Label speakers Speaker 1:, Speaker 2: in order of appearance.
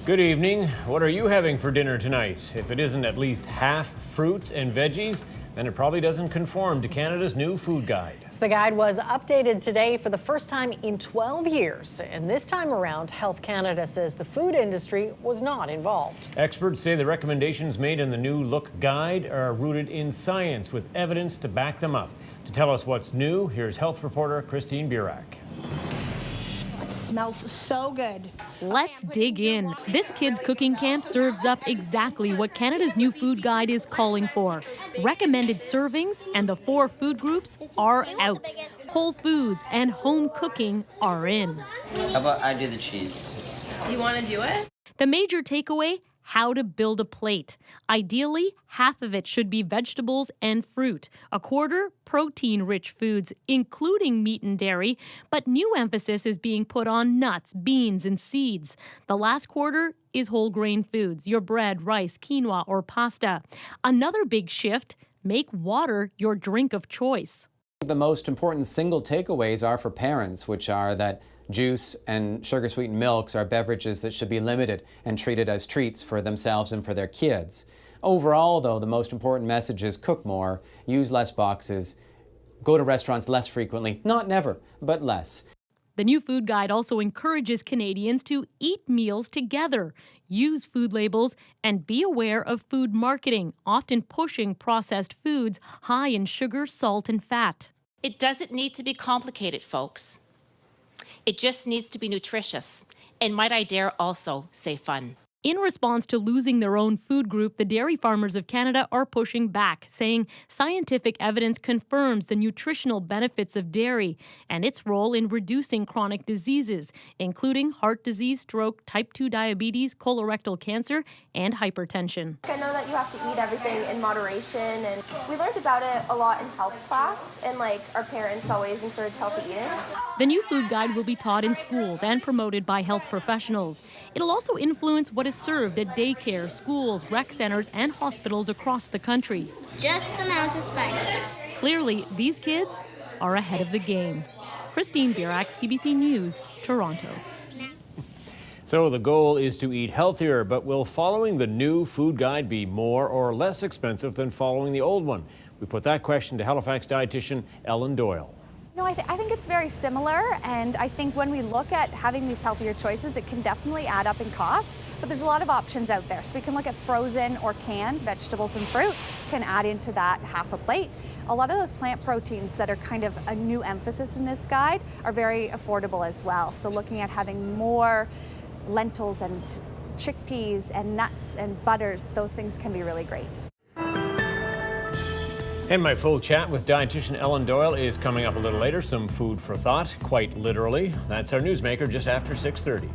Speaker 1: Good evening. What are you having for dinner tonight? If it isn't at least half fruits and veggies, then it probably doesn't conform to Canada's new food guide.
Speaker 2: So the guide was updated today for the first time in 12 years. And this time around, Health Canada says the food industry was not involved.
Speaker 1: Experts say the recommendations made in the new Look guide are rooted in science with evidence to back them up. To tell us what's new, here's health reporter Christine Burak.
Speaker 3: Smells so good.
Speaker 4: Let's dig in. This kids' cooking camp serves up exactly what Canada's new food guide is calling for. Recommended servings and the 4 food groups are out. Whole foods and home cooking are in.
Speaker 5: How about I do the cheese?
Speaker 6: You want to do it?
Speaker 4: The major takeaway: how to build a plate. Ideally, half of it should be vegetables and fruit, a quarter protein-rich foods, including meat and dairy, but new emphasis is being put on nuts, beans, and seeds. The last quarter is whole grain foods, your bread, rice, quinoa, or pasta. Another big shift: make water your drink of choice.
Speaker 7: The most important single takeaways are for parents, which are that juice and sugar-sweetened milks are beverages that should be limited and treated as treats for themselves and for their kids. Overall, though, the most important message is cook more, use less boxes, go to restaurants less frequently, not never, but less.
Speaker 4: The new food guide also encourages Canadians to eat meals together, use food labels, and be aware of food marketing, often pushing processed foods high in sugar, salt, and fat.
Speaker 8: It doesn't need to be complicated, folks. It just needs to be nutritious, and might I dare also say fun. In response to losing their own food group, the Dairy Farmers of Canada are pushing back, saying scientific evidence confirms the nutritional benefits of dairy and its role in reducing chronic diseases, including heart disease, stroke, type 2 diabetes, colorectal cancer, and hypertension.
Speaker 6: I know that you have to eat everything in moderation, and we learned about it a lot in health class, and our parents always encourage healthy eating.
Speaker 4: The new food guide will be taught in schools and promoted by health professionals. It'll also influence what is served at daycare, schools, rec centers, and hospitals across the country.
Speaker 9: Just amount of spice.
Speaker 4: Clearly, these kids are ahead of the game. Christine Burak, CBC News, Toronto.
Speaker 1: So the goal is to eat healthier, but will following the new food guide be more or less expensive than following the old one? We put that question to Halifax dietitian Ellen Doyle.
Speaker 10: No, I think it's very similar, and I think when we look at having these healthier choices, it can definitely add up in cost, but there's a lot of options out there. So we can look at frozen or canned vegetables and fruit, can add into that half a plate. A lot of those plant proteins that are kind of a new emphasis in this guide are very affordable as well. So looking at having more lentils and chickpeas and nuts and butters, those things can be really great.
Speaker 1: And my full chat with dietitian Ellen Doyle is coming up a little later. Some food for thought, quite literally. That's our newsmaker just after 6:30.